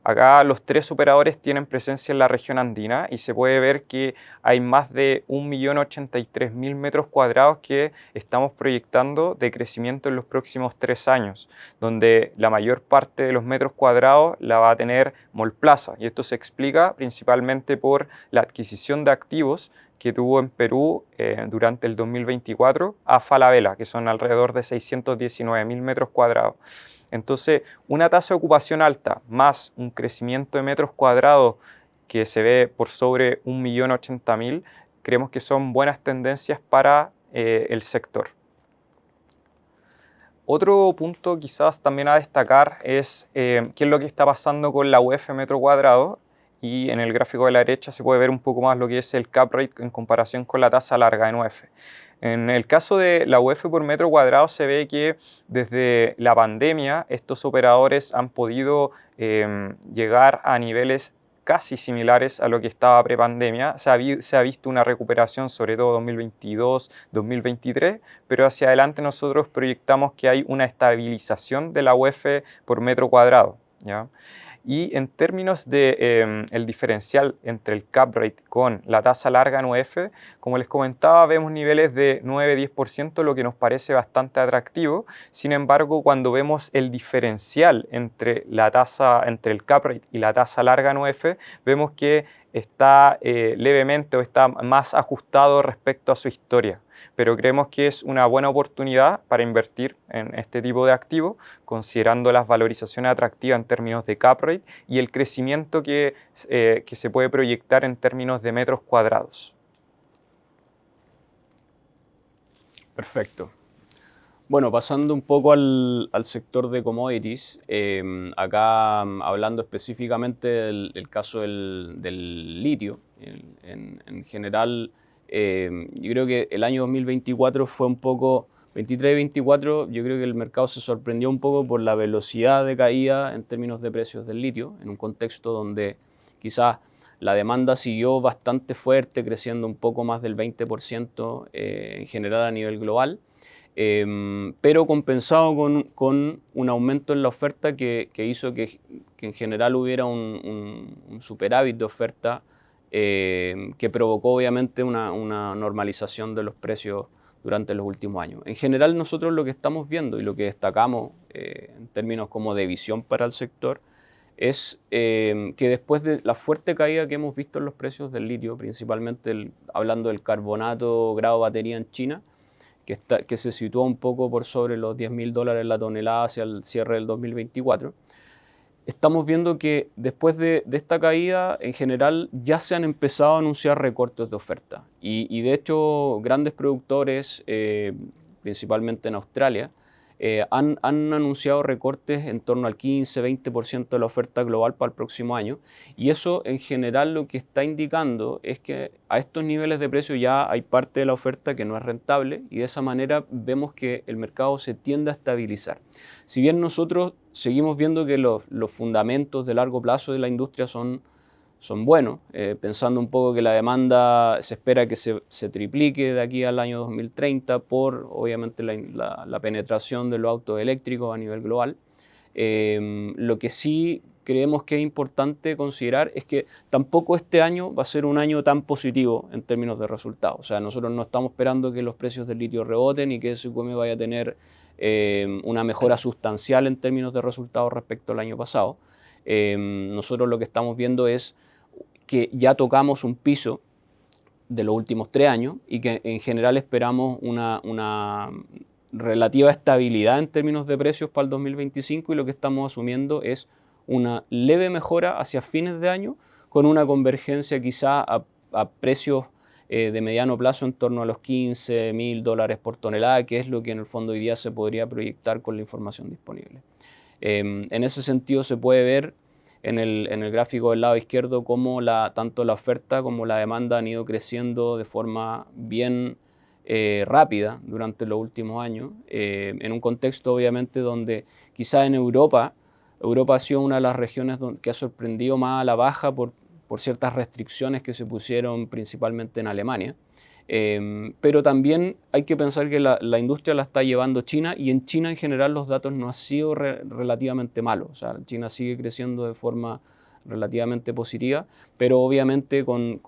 Acá los tres operadores tienen presencia en la región andina y se puede ver que hay más de 1.083.000 metros cuadrados que estamos proyectando de crecimiento en los próximos 3 años, donde la mayor parte de los metros cuadrados la va a tener Mallplaza. Y esto se explica principalmente por la adquisición de activos que tuvo en Perú durante el 2024 a Falabella, que son alrededor de 619.000 metros cuadrados. Entonces, una tasa de ocupación alta más un crecimiento de metros cuadrados que se ve por sobre 1.080.000, creemos que son buenas tendencias para el sector. Otro punto quizás también a destacar es qué es lo que está pasando con la UF metro cuadrado. Y en el gráfico de la derecha se puede ver un poco más lo que es el cap rate en comparación con la tasa larga en UF. En el caso de la UF por metro cuadrado se ve que desde la pandemia estos operadores han podido llegar a niveles casi similares a lo que estaba prepandemia. Se ha visto una recuperación, sobre todo 2022, 2023, pero hacia adelante nosotros proyectamos que hay una estabilización de la UF por metro cuadrado, ¿ya? Y en términos de el diferencial entre el cap rate con la tasa larga en UF, como les comentaba, vemos niveles de 9-10%, lo que nos parece bastante atractivo. Sin embargo, cuando vemos el diferencial entre el cap rate y la tasa larga en UF, vemos que está levemente o está más ajustado respecto a su historia. Pero creemos que es una buena oportunidad para invertir en este tipo de activo, considerando las valorizaciones atractivas en términos de cap rate y el crecimiento que se puede proyectar en términos de metros cuadrados. Perfecto. Bueno, pasando un poco al sector de commodities, acá hablando específicamente del caso del litio, en general, yo creo que el año 2024 fue un poco, 23 y 24, yo creo que el mercado se sorprendió un poco por la velocidad de caída en términos de precios del litio, en un contexto donde quizás la demanda siguió bastante fuerte, creciendo un poco más del 20% en general a nivel global. Pero compensado con un aumento en la oferta que hizo que en general hubiera un superávit de oferta que provocó obviamente una normalización de los precios durante los últimos años. En general nosotros lo que estamos viendo y lo que destacamos en términos como de visión para el sector es que después de la fuerte caída que hemos visto en los precios del litio, principalmente hablando del carbonato grado batería en China, que se situó un poco por sobre los $10.000 la tonelada hacia el cierre del 2024. Estamos viendo que después de esta caída, en general, ya se han empezado a anunciar recortes de oferta. Y de hecho, grandes productores, principalmente en Australia, han anunciado recortes en torno al 15-20% de la oferta global para el próximo año, y eso en general lo que está indicando es que a estos niveles de precio ya hay parte de la oferta que no es rentable, y de esa manera vemos que el mercado se tiende a estabilizar. Si bien nosotros seguimos viendo que los fundamentos de largo plazo de la industria son buenos, pensando un poco que la demanda se espera que se triplique de aquí al año 2030 por, obviamente, la penetración de los autos eléctricos a nivel global. Lo que sí creemos que es importante considerar es que tampoco este año va a ser un año tan positivo en términos de resultados. O sea, nosotros no estamos esperando que los precios del litio reboten y que SQM vaya a tener una mejora sustancial en términos de resultados respecto al año pasado. Nosotros lo que estamos viendo es que ya tocamos un piso de los últimos 3 años y que en general esperamos una relativa estabilidad en términos de precios para el 2025, y lo que estamos asumiendo es una leve mejora hacia fines de año con una convergencia quizá a precios de mediano plazo en torno a los $15.000 por tonelada, que es lo que en el fondo hoy día se podría proyectar con la información disponible. En ese sentido se puede ver en el gráfico del lado izquierdo cómo tanto la oferta como la demanda han ido creciendo de forma bien rápida durante los últimos años, en un contexto obviamente donde quizá en Europa ha sido una de las regiones que ha sorprendido más a la baja por ciertas restricciones que se pusieron principalmente en Alemania. Pero también hay que pensar que la industria la está llevando China, y en China en general los datos no han sido relativamente malos. O sea, China sigue creciendo de forma relativamente positiva, pero obviamente con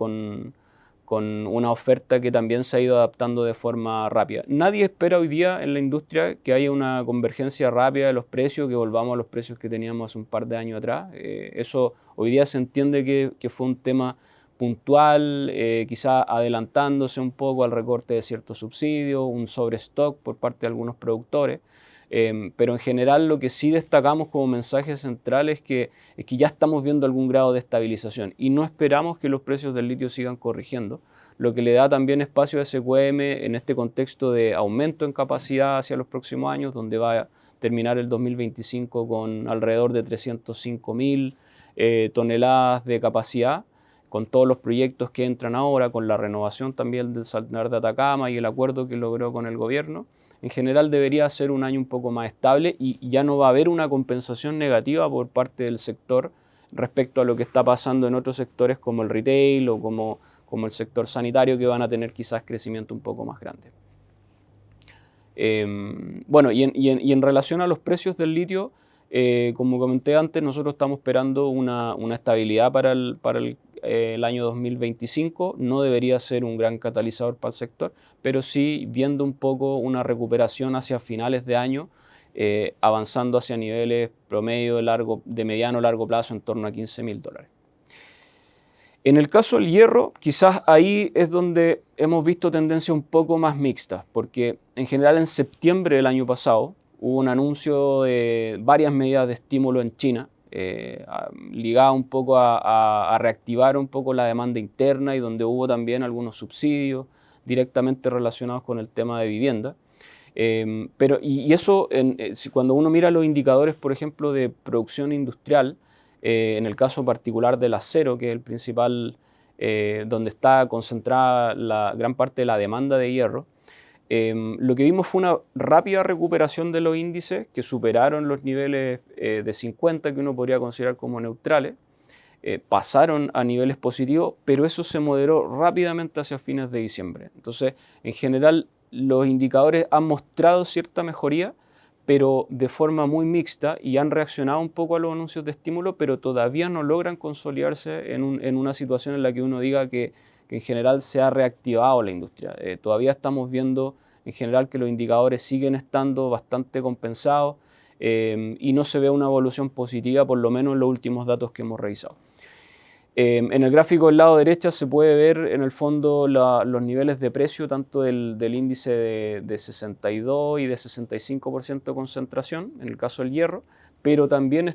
una oferta que también se ha ido adaptando de forma rápida. Nadie espera hoy día en la industria que haya una convergencia rápida de los precios, que volvamos a los precios que teníamos hace un par de años atrás. Eso hoy día se entiende que fue un tema puntual, quizá adelantándose un poco al recorte de ciertos subsidios, un sobrestock por parte de algunos productores, pero en general lo que sí destacamos como mensaje central es que ya estamos viendo algún grado de estabilización y no esperamos que los precios del litio sigan corrigiendo, lo que le da también espacio a SQM en este contexto de aumento en capacidad hacia los próximos años, donde va a terminar el 2025 con alrededor de 305.000 toneladas de capacidad, con todos los proyectos que entran ahora, con la renovación también del Salar de Atacama y el acuerdo que logró con el gobierno. En general debería ser un año un poco más estable y ya no va a haber una compensación negativa por parte del sector respecto a lo que está pasando en otros sectores como el retail o como el sector sanitario, que van a tener quizás crecimiento un poco más grande. Bueno, y en relación a los precios del litio, como comenté antes, nosotros estamos esperando una estabilidad para el año 2025. No debería ser un gran catalizador para el sector, pero sí viendo un poco una recuperación hacia finales de año, avanzando hacia niveles promedio de mediano a largo plazo en torno a $15.000. En el caso del hierro, quizás ahí es donde hemos visto tendencia un poco más mixta, porque en general en septiembre del año pasado hubo un anuncio de varias medidas de estímulo en China, ligada un poco a reactivar un poco la demanda interna, y donde hubo también algunos subsidios directamente relacionados con el tema de vivienda. Y eso, cuando uno mira los indicadores, por ejemplo, de producción industrial, en el caso particular del acero, que es el principal, donde está concentrada la gran parte de la demanda de hierro, lo que vimos fue una rápida recuperación de los índices que superaron los niveles de 50 que uno podría considerar como neutrales, pasaron a niveles positivos, pero eso se moderó rápidamente hacia fines de diciembre. Entonces, en general, los indicadores han mostrado cierta mejoría, pero de forma muy mixta, y han reaccionado un poco a los anuncios de estímulo, pero todavía no logran consolidarse en una situación en la que uno diga que en general se ha reactivado la industria. Todavía estamos viendo en general que los indicadores siguen estando bastante compensados, y no se ve una evolución positiva, por lo menos en los últimos datos que hemos revisado. En el gráfico del lado derecho se puede ver en el fondo los niveles de precio tanto del índice de 62 y de 65% de concentración, en el caso del hierro, pero también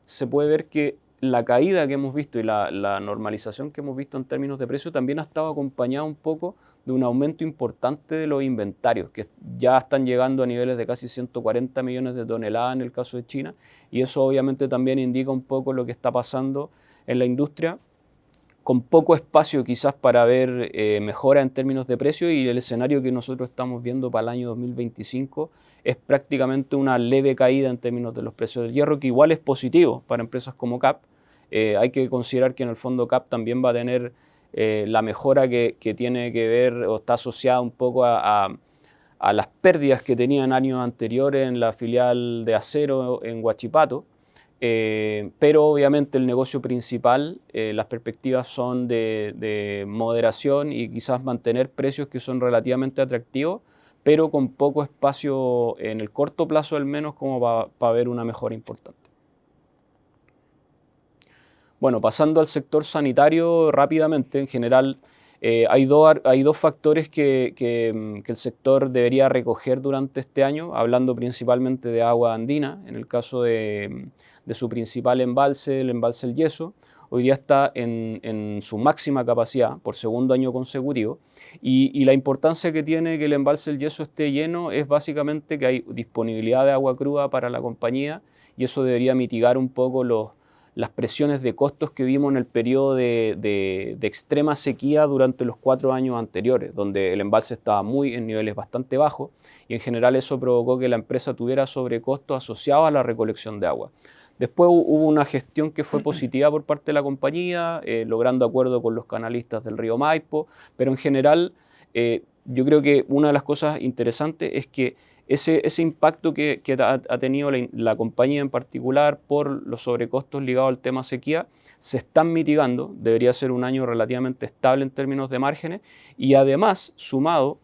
se puede ver que la caída que hemos visto y la normalización que hemos visto en términos de precio también ha estado acompañada un poco de un aumento importante de los inventarios, que ya están llegando a niveles de casi 140 millones de toneladas en el caso de China, y eso obviamente también indica un poco lo que está pasando en la industria, con poco espacio quizás para ver mejora en términos de precio, y el escenario que nosotros estamos viendo para el año 2025 es prácticamente una leve caída en términos de los precios del hierro, que igual es positivo para empresas como CAP. Hay que considerar que en el fondo CAP también va a tener la mejora que tiene que ver o está asociada un poco a las pérdidas que tenía en años anteriores en la filial de acero en Huachipato. Pero obviamente el negocio principal, las perspectivas son de moderación y quizás mantener precios que son relativamente atractivos, pero con poco espacio en el corto plazo al menos como para ver una mejora importante. Bueno, pasando al sector sanitario rápidamente, en general hay dos factores que el sector debería recoger durante este año, hablando principalmente de agua andina, en el caso de su principal embalse, el embalse El Yeso. Hoy día está en su máxima capacidad por segundo año consecutivo, y la importancia que tiene que el embalse El Yeso esté lleno es básicamente que hay disponibilidad de agua cruda para la compañía, y eso debería mitigar un poco las presiones de costos que vimos en el periodo de extrema sequía durante los 4 años anteriores, donde el embalse estaba en niveles bastante bajos, y en general eso provocó que la empresa tuviera sobrecostos asociados a la recolección de agua. Después hubo una gestión que fue positiva por parte de la compañía, logrando acuerdo con los canalistas del río Maipo, pero en general yo creo que una de las cosas interesantes es que ese impacto que ha tenido la compañía en particular por los sobrecostos ligados al tema sequía se están mitigando. Debería ser un año relativamente estable en términos de márgenes, y además sumado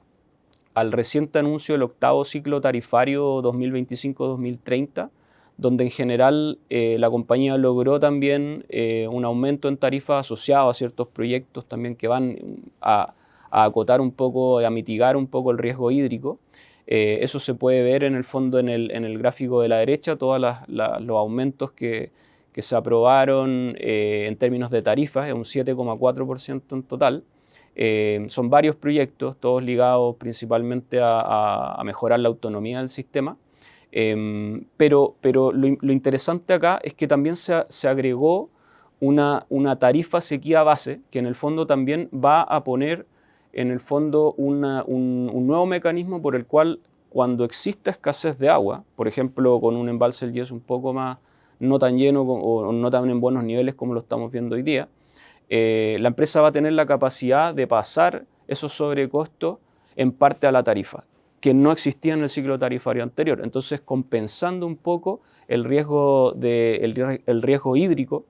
al reciente anuncio del octavo ciclo tarifario 2025-2030, donde en general la compañía logró también un aumento en tarifas asociado a ciertos proyectos también que van a acotar un poco, a mitigar un poco el riesgo hídrico. Eso se puede ver en el fondo en el gráfico de la derecha, todos los aumentos que se aprobaron en términos de tarifas, es un 7,4% en total. Son varios proyectos, todos ligados principalmente a mejorar la autonomía del sistema. Pero lo interesante acá es que también se agregó una tarifa sequía base, que en el fondo también va a poner en el fondo un nuevo mecanismo por el cual, cuando exista escasez de agua, por ejemplo con un embalse El Yeso un poco más no tan lleno o no tan en buenos niveles como lo estamos viendo hoy día, la empresa va a tener la capacidad de pasar esos sobrecostos en parte a la tarifa, que no existía en el ciclo tarifario anterior. Entonces, compensando un poco el riesgo hídrico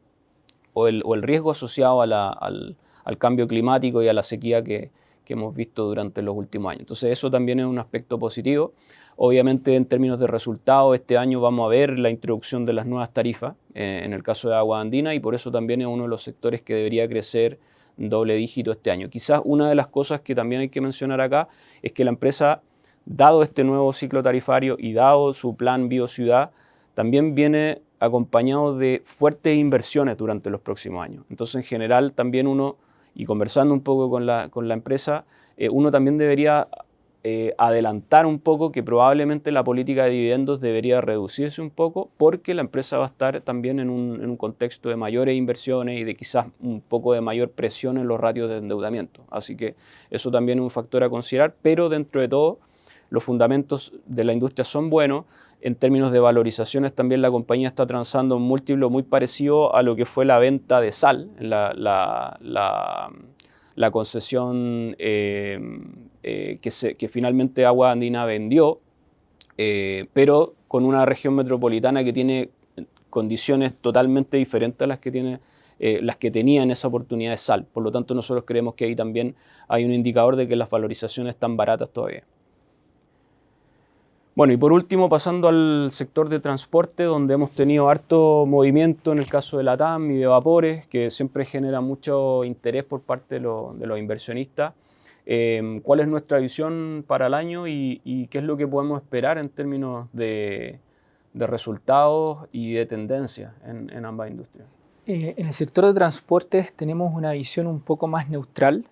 o el riesgo asociado al cambio climático y a la sequía que hemos visto durante los últimos años. Entonces, eso también es un aspecto positivo. Obviamente, en términos de resultados, este año vamos a ver la introducción de las nuevas tarifas, en el caso de Agua Andina, y por eso también es uno de los sectores que debería crecer doble dígito este año. Quizás una de las cosas que también hay que mencionar acá es que la empresa, dado este nuevo ciclo tarifario y dado su plan Biociudad, también viene acompañado de fuertes inversiones durante los próximos años. Entonces, en general, también uno, y conversando un poco con la empresa, uno también debería adelantar un poco que probablemente la política de dividendos debería reducirse un poco, porque la empresa va a estar también en un contexto de mayores inversiones y de quizás un poco de mayor presión en los ratios de endeudamiento. Así que eso también es un factor a considerar, pero dentro de todo los fundamentos de la industria son buenos. En términos de valorizaciones también la compañía está transando un múltiplo muy parecido a lo que fue la venta de sal, la concesión que finalmente Agua Andina vendió, pero con una región metropolitana que tiene condiciones totalmente diferentes a las que tenía en esa oportunidad de sal. Por lo tanto, nosotros creemos que ahí también hay un indicador de que las valorizaciones están baratas todavía. Bueno, y por último, pasando al sector de transporte, donde hemos tenido harto movimiento en el caso de LATAM y de Vapores, que siempre genera mucho interés por parte de los inversionistas. ¿Cuál es nuestra visión para el año y qué es lo que podemos esperar en términos de resultados y de tendencia en ambas industrias? En el sector de transportes tenemos una visión un poco más neutral.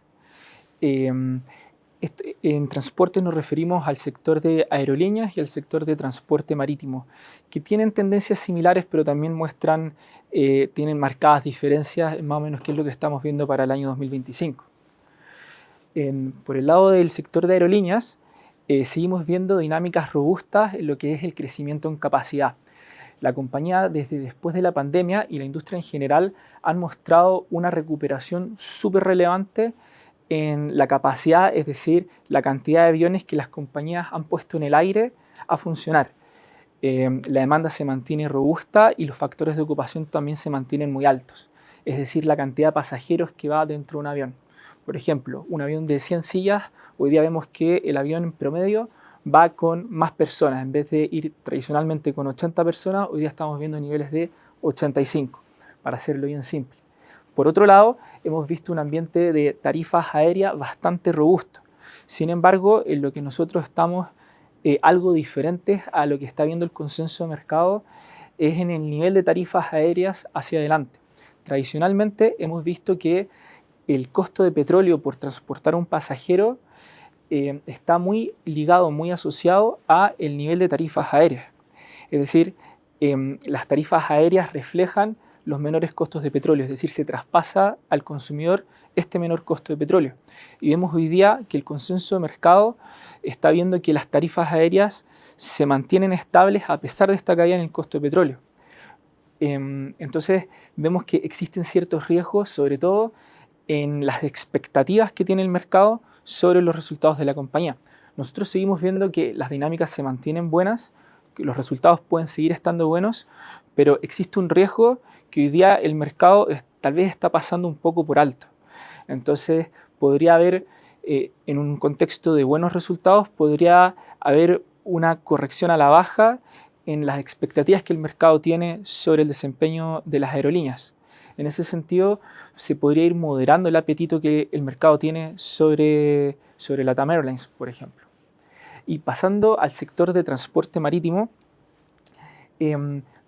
En transporte nos referimos al sector de aerolíneas y al sector de transporte marítimo, que tienen tendencias similares, pero también tienen marcadas diferencias, más o menos qué es lo que estamos viendo para el año 2025. Por el lado del sector de aerolíneas, seguimos viendo dinámicas robustas en lo que es el crecimiento en capacidad. La compañía, desde después de la pandemia y la industria en general, han mostrado una recuperación súper relevante en la capacidad, es decir, la cantidad de aviones que las compañías han puesto en el aire a funcionar. La demanda se mantiene robusta y los factores de ocupación también se mantienen muy altos, es decir, la cantidad de pasajeros que va dentro de un avión. Por ejemplo, un avión de 100 sillas, hoy día vemos que el avión en promedio va con más personas. En vez de ir tradicionalmente con 80 personas, hoy día estamos viendo niveles de 85, para hacerlo bien simple. Por otro lado, hemos visto un ambiente de tarifas aéreas bastante robusto. Sin embargo, en lo que nosotros estamos algo diferentes a lo que está viendo el consenso de mercado es en el nivel de tarifas aéreas hacia adelante. Tradicionalmente hemos visto que el costo de petróleo por transportar a un pasajero está muy ligado, muy asociado a el nivel de tarifas aéreas. Es decir, las tarifas aéreas reflejan los menores costos de petróleo, es decir, se traspasa al consumidor este menor costo de petróleo. Y vemos hoy día que el consenso de mercado está viendo que las tarifas aéreas se mantienen estables a pesar de esta caída en el costo de petróleo. Entonces vemos que existen ciertos riesgos, sobre todo en las expectativas que tiene el mercado sobre los resultados de la compañía. Nosotros seguimos viendo que las dinámicas se mantienen buenas, que los resultados pueden seguir estando buenos, pero existe un riesgo que hoy día el mercado tal vez está pasando un poco por alto. Entonces podría haber, en un contexto de buenos resultados, podría haber una corrección a la baja en las expectativas que el mercado tiene sobre el desempeño de las aerolíneas. En ese sentido, se podría ir moderando el apetito que el mercado tiene sobre LATAM Airlines, por ejemplo. Y pasando al sector de transporte marítimo,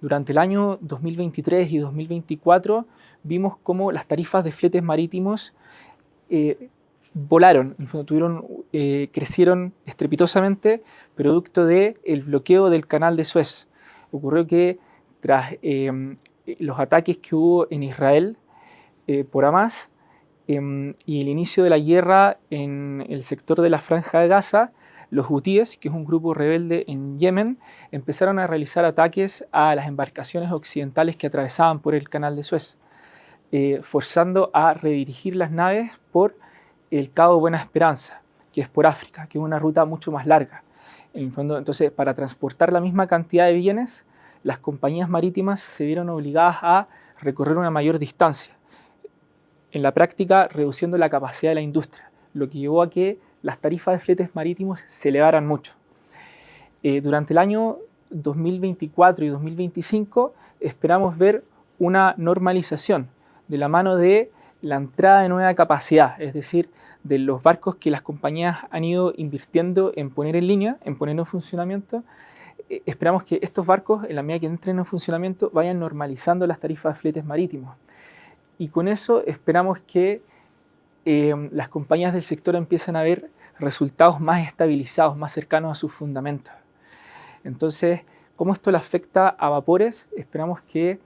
durante el año 2023 y 2024 vimos cómo las tarifas de fletes marítimos volaron, en fondo crecieron estrepitosamente producto del bloqueo del canal de Suez. Ocurrió que tras los ataques que hubo en Israel por Hamas y el inicio de la guerra en el sector de la Franja de Gaza, los hutíes, que es un grupo rebelde en Yemen, empezaron a realizar ataques a las embarcaciones occidentales que atravesaban por el canal de Suez, forzando a redirigir las naves por el Cabo Buena Esperanza, que es por África, que es una ruta mucho más larga. En el fondo, entonces, para transportar la misma cantidad de bienes, las compañías marítimas se vieron obligadas a recorrer una mayor distancia, en la práctica reduciendo la capacidad de la industria, lo que llevó a que las tarifas de fletes marítimos se elevaran mucho. Durante el año 2024 y 2025 esperamos ver una normalización de la mano de la entrada de nueva capacidad, es decir, de los barcos que las compañías han ido invirtiendo en poner en línea, en poner en funcionamiento. Esperamos que estos barcos, en la medida que entren en funcionamiento, vayan normalizando las tarifas de fletes marítimos. Y con eso esperamos que las compañías del sector empiecen a ver resultados más estabilizados, más cercanos a sus fundamentos. Entonces, ¿cómo esto le afecta a Vapores? Esperamos que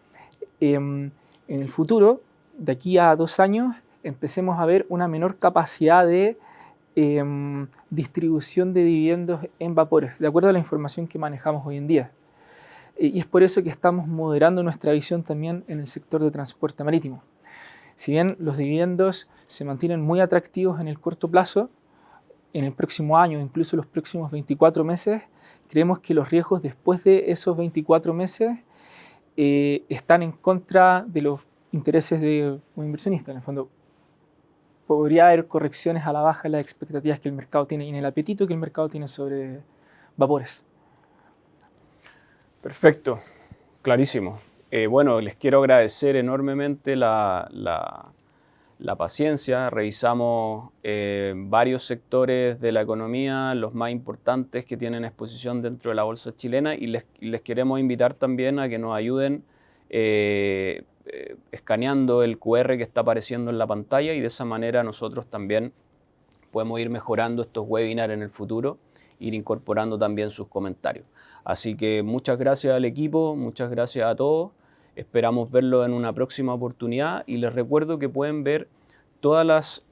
en el futuro, de aquí a 2 años, empecemos a ver una menor capacidad de distribución de dividendos en Vapores, de acuerdo a la información que manejamos hoy en día. Y es por eso que estamos moderando nuestra visión también en el sector de transporte marítimo. Si bien los dividendos se mantienen muy atractivos en el corto plazo, en el próximo año, incluso los próximos 24 meses, creemos que los riesgos después de esos 24 meses están en contra de los intereses de un inversionista. En el fondo, podría haber correcciones a la baja en las expectativas que el mercado tiene y en el apetito que el mercado tiene sobre Vapores. Perfecto, clarísimo. Bueno, les quiero agradecer enormemente la paciencia. Revisamos varios sectores de la economía, los más importantes que tienen exposición dentro de la bolsa chilena, y les queremos invitar también a que nos ayuden escaneando el QR que está apareciendo en la pantalla, y de esa manera nosotros también podemos ir mejorando estos webinars en el futuro, ir incorporando también sus comentarios. Así que muchas gracias al equipo, muchas gracias a todos. Esperamos verlo en una próxima oportunidad, y les recuerdo que pueden ver todas las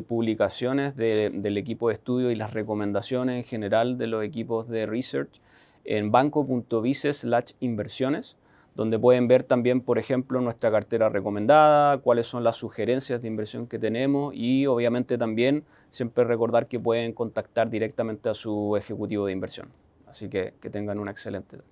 publicaciones del equipo de estudio y las recomendaciones en general de los equipos de research en banco.vice/inversiones, donde pueden ver también, por ejemplo, nuestra cartera recomendada, cuáles son las sugerencias de inversión que tenemos, y obviamente también siempre recordar que pueden contactar directamente a su ejecutivo de inversión. Así que tengan una excelente tarde.